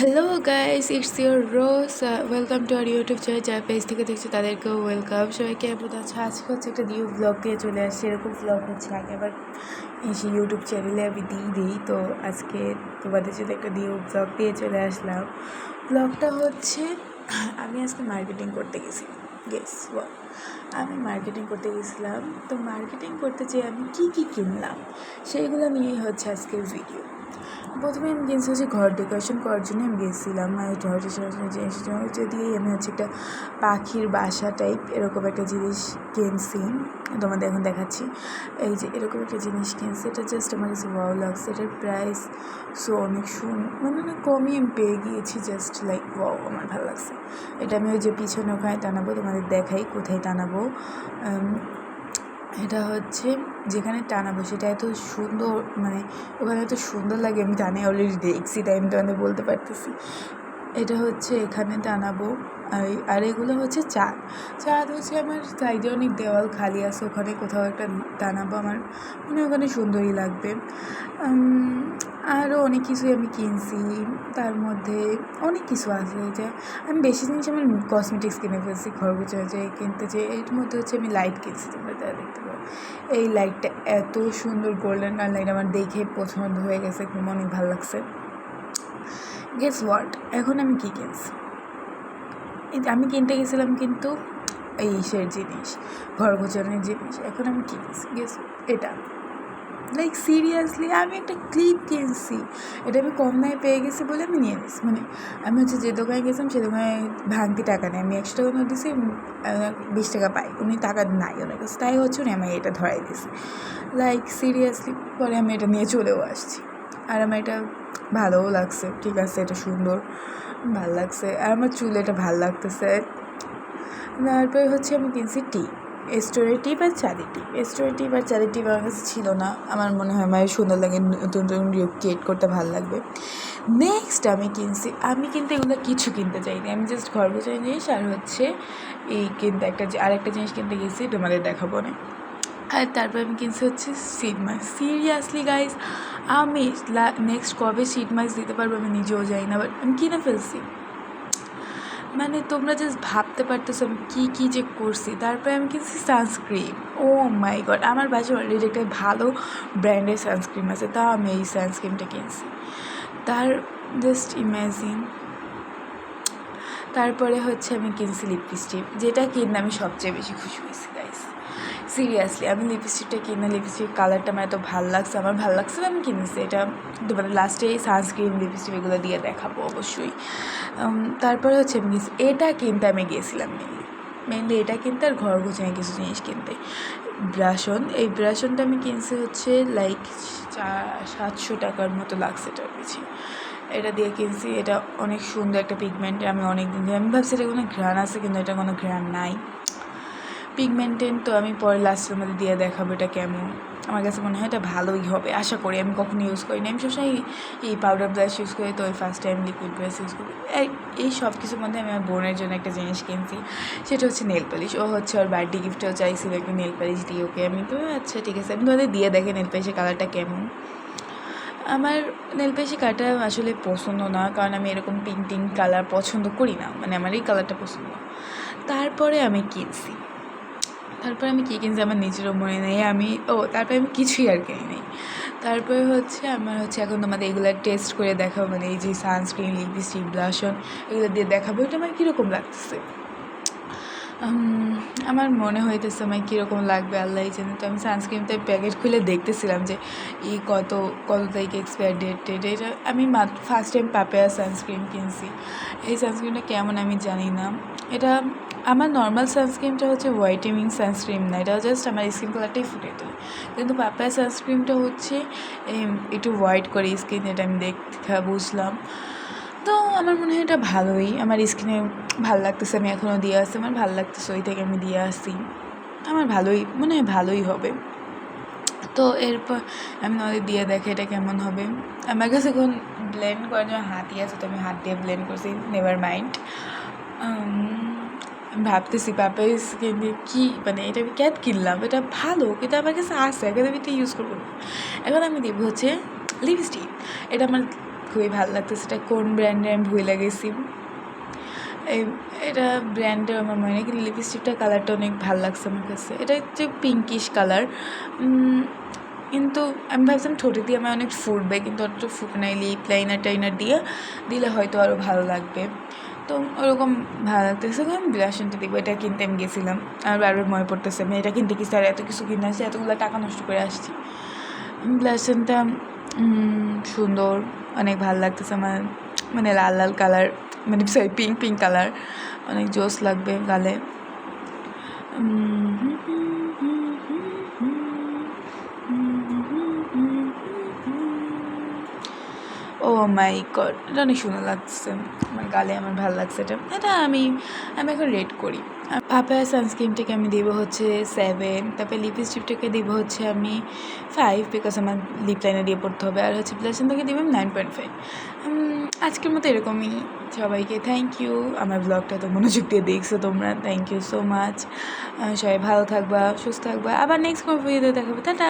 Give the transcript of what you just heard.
Hello guys, it's your Rose. Welcome to our YouTube channel. যারা page থেকে দেখছো তাদেরকেও ওয়েলকাম। সবাইকে কেমন আছে? আজকে হচ্ছে একটা নিউ ব্লগ দিয়ে চলে আসছে। এরকম ব্লগ হচ্ছে আগে আবার এসে ইউটিউব চ্যানেলে আমি দিই তো আজকে তোমাদের জন্য একটা নিউ ব্লগ দিয়ে চলে আসলাম। ব্লগটা হচ্ছে আমি আজকে মার্কেটিং করতে গেছিলাম। গেস ওয়াট, আমি মার্কেটিং করতে গেছিলাম। তো মার্কেটিং করতে যেয়ে আমি কী কিনলাম সেইগুলো নিয়েই হচ্ছে আজকের ভিডিও। প্রথমে আমি কিনছি হচ্ছে ঘর ডেকোরেশন করার জন্য আমি গেছিলাম। আর ঘর ডেকোরেশনের জিনিস দিয়েই আমি হচ্ছে একটা পাখির বাসা টাইপ এরকম একটা জিনিস কিনছি। তোমাদের এখন দেখাচ্ছি। এই যে এরকম একটা জিনিস কিনছি, এটা জাস্ট আমার কাছে ওয়াও লাগছে। এটার প্রাইস অনেক মানে অনেক কমই আমি পেয়ে গিয়েছি। জাস্ট লাইক ওয়াও, আমার ভালো লাগছে। এটা আমি ওই যে পিছনে ওখানে টানাবো, তোমাদের দেখাই কোথায় টানাবো। এটা হচ্ছে যেখানে টানাবো সেটা এত সুন্দর, মানে ওখানে এত সুন্দর লাগে, আমি টানে অলরেডি দেখছি তাই আমি তোমাদের বলতে পারতেছি। এটা হচ্ছে এখানে টানাবো। আর এগুলো হচ্ছে চাঁদ হচ্ছে আমার সাইডে অনেক দেওয়াল খালি আছে, ওখানে কোথাও একটা টানাবো। আমার মানে ওখানে সুন্দরই লাগবে। আরও অনেক কিছুই আমি কিনছি, তার মধ্যে অনেক কিছু আছে। যে আমি বেশি জিনিস আমার কসমেটিক্স কিনে ফেলছি ঘর গোছানো যে কিনতে, যে এর মধ্যে হচ্ছে আমি লাইট কিনছি। তোমরা তারা দেখতে পাবো এই লাইটটা এত সুন্দর, গোল্ডেন কালার লাইট, আমার দেখে পছন্দ হয়ে গেছে, খুব অনেক ভালো লাগছে। গেস হোয়াট, এখন আমি কী কিনছি? আমি কিনতে গেছিলাম কিন্তু এইসের জিনিস, ঘর গোছানোর জিনিস। এখন আমি কিনছি গেস এটা, লাইক সিরিয়াসলি আমি একটা ক্লিপ কিনছি। এটা আমি কম দামে পেয়ে গেছি বলে আমি নিয়ে নিয়েছি। মানে আমি হচ্ছে যে দোকানে গেছিলাম সে দোকানে ভাঙতি টাকা নেই, আমি 100 টাকা নোট দিয়েছি, 20 টাকা পাই। উনি টাকা নাই ওনার কাছে, তাই হচ্ছে উনি আমাকে এটা ধরাই দিয়েছে। লাইক সিরিয়াসলি পরে আমি এটা নিয়ে চলেও আসছি। আর আমার এটা ভালোও লাগছে, ঠিক আছে, এটা সুন্দর, ভাল লাগছে। আর আমার চুলে এটা ভাল লাগতেছে। তারপরে হচ্ছে আমি কিনছি টিপ, স্টোরের টিপ আর চাঁদের টিপ। স্টোরের টিপ আর চাঁদের টিপ আমার কাছে ছিল না, আমার মনে হয় আমার সুন্দর লাগে, নতুন নতুন ক্রিয়েট করতে ভালো লাগবে। নেক্সট আমি কিন্তু এগুলো কিছু কিনতে চাইনি, আমি জাস্ট ঘর গোছানো জিনিস আর হচ্ছে এই কিনতে আরেকটা জিনিস কিনতে গেছি, তোমাদের দেখাবো না। আর তারপর আমি কিনছি হচ্ছে সিড মাছ। সিরিয়াসলি গাইজ, আমি নেক্সট কবে সিড মাছ দিতে পারবো আমি নিজেও যাই না, বাট আমি কিনে ফেলছি। মানে তোমরা জাস্ট ভাবতে পারতেছো আমি কী যে করছি। তারপরে আমি কিনছি সানস্ক্রিন। ও মাই গড, আমার বাসায় অলরেডি একটা ভালো ব্র্যান্ডের সানস্ক্রিন আছে, তাও আমি এই সানস্ক্রিনটা কিনছি। Just imagine. তারপরে হচ্ছে আমি কিনছি লিপস্টিক, যেটা কিনে আমি সবচেয়ে বেশি খুশি হয়েছি গাইস। সিরিয়াসলি আমি লিপস্টিকটা লিপস্টিক কালারটা আমার এত ভালো লাগছে, আমার ভালো লাগছে, আমি কিনেছি। এটা মানে লাস্টে এই সানস্ক্রিন লিপস্টিক এগুলো দিয়ে দেখাবো অবশ্যই। তারপরে হচ্ছে আমি এটা কিনতে আমি গিয়েছিলাম মেনলি এটা কিনতে, আর ঘর গোছানো কিছু জিনিস কিনতে। এই ব্রাশনটা আমি কিনছি হচ্ছে লাইক 700 টাকার মতো লাগছে এটার পিছিয়ে। এটা দিয়ে কিনছি, এটা অনেক সুন্দর একটা পিগমেন্ট। আমি অনেক দিন ধরে আমি ভাবছি এটা কোনো ঘ্রাণ আছে, কিন্তু এটা কোনো ঘ্রাণ নাই, পিগমেন্টেন। তো আমি পরে লাস্টের মধ্যে দিয়ে দেখাবো এটা কেমন। আমার কাছে মনে হয় এটা ভালোই হবে, আশা করি। আমি কখনো ইউজ করিনি, আমি সবসময় এই পাউডার ব্রাশ ইউজ করি, তো ওই first time liquid brush use করি। এই সব কিছুর মধ্যে আমি আমার বোনের জন্য একটা জিনিস কিনছি, সেটা হচ্ছে নেল পালিশ। ও হচ্ছে ওর বার্থডে গিফটেও চাইছিল একটা নেল পালিশ দিয়ে, ওকে আমি তো আচ্ছা ঠিক আছে, আমি তোমাদের দিয়ে দেখে নেল পালিশের কালারটা কেমন। আমার নেল পালিশের কালারটা আসলে পছন্দ না, কারণ আমি এরকম পিঙ্ক কালার পছন্দ করি না, মানে আমার এই কালারটা পছন্দ। তারপরে আমি কী কিনছি আমার নিজেরও মনে নেই। তারপরে আমি কিছুই আর কিনি নেই। তারপরে হচ্ছে আমার হচ্ছে এখন তোমাদের এগুলো টেস্ট করে দেখাবো, মানে এই যে সানস্ক্রিন, লিপস্টিক, ব্লাশন এগুলো দিয়ে দেখাবো এটা আমার কীরকম লাগতেছে। আমার মনে হইতেছে আমার কীরকম লাগবে আল্লাহ জানে। তো আমি সানস্ক্রিনটা প্যাকেট খুলে দেখতেছিলাম যে কত তারিখে এক্সপায়ার ডেট। এটা আমি ফার্স্ট টাইম পাপিয়া সানস্ক্রিন কিনছি। এই সানস্ক্রিনটা কেমন আমি জানি না। এটা আমার নর্মাল সানস্ক্রিনটা হচ্ছে হোয়াইটেনিং সানস্ক্রিন না, এটা জাস্ট আমার স্কিন কালারটাই ফুটে তোলে। কিন্তু পাপিয়া সানস্ক্রিনটা হচ্ছে একটু হোয়াইট করে স্কিন, এটা আমি বুঝলাম। তো আমার মনে হয় এটা ভালোই, আমার স্কিনে ভালো লাগতেছে, আমি এখনও দিয়ে আসছি, আমার ভালো লাগতেছে, ওই থেকে আমি দিয়ে আসি, আমার ভালোই মনে হয়, ভালোই হবে। তো এরপর আমি নদী দিয়ে দেখে এটা কেমন হবে। আমার কাছে এখন ব্লেন্ড করার জন্য হাতই আছে, তো আমি হাত দিয়ে ব্লেন্ড করছি, নেভার মাইন্ড। ভাবতেছি পাপাই স্কিন দিয়ে কী, মানে এটা আমি ক্যাট কিনলাম, এটা ভালো কিন্তু আমার কাছে আসে, এখন আমি এটা ইউজ করবো না। এখন আমি দেবো হচ্ছে লিপস্টিক। এটা আমার খুবই ভালো লাগতেছে। এটা কোন ব্র্যান্ডের আমি ভুলে গেছি, এটা ব্র্যান্ডের আমার মনে নেই, কিন্তু লিপস্টিকটার কালারটা অনেক ভালো লাগছে আমার কাছে। এটা হচ্ছে পিঙ্কিশ কালার, কিন্তু আমি ভাবছিলাম ঠোঁটে দিয়ে আমার অনেক ফুটবে, কিন্তু অতটা ফুটে নাই। লিপ লাইনার টাইনার দিয়ে দিলে হয়তো আরও ভালো লাগবে, তো ওরকম ভালো লাগতেছে। আমি ব্লাশনটা দিব, এটা কিনতে আমি গেছিলাম, আমার বারবার মনে পড়তেছে আমি এটা কিনতে গেছি আর এত কিছু কিনে আসছি, এতগুলো টাকা নষ্ট করে আসছি। ব্লাশনটা সুন্দর, অনেক ভালো লাগতেছে আমার, মানে লাল লাল কালার, মানে সরি পিঙ্ক পিঙ্ক কালার, অনেক জোস লাগবে গালে। ও মাই গড, এটা অনেক সুন্দর লাগছে আমার গালে, আমার ভালো লাগছে এটা। এটা আমি এখন রেট করি। পাপায়া সানস্ক্রিনটাকে আমি দেবো হচ্ছে 7, তারপরে লিপস্টিকটাকে দেবো হচ্ছে আমি 5, বিকজ আমার লিপ লাইনার দিয়ে পড়তে হবে। আর হচ্ছে ব্লাশনটাকে দেবো আমি 9.5। আজকের মতো এরকমই। সবাইকে থ্যাংক ইউ, আমার ব্লগটা তো মনোযোগ দিয়ে দেখছো তোমরা, থ্যাংক ইউ সো মাচ। সবাই ভালো থাকবা, সুস্থ থাকবা, আবার নেক্সট কোনো ভিডিওতে দেখাবো। টাটা।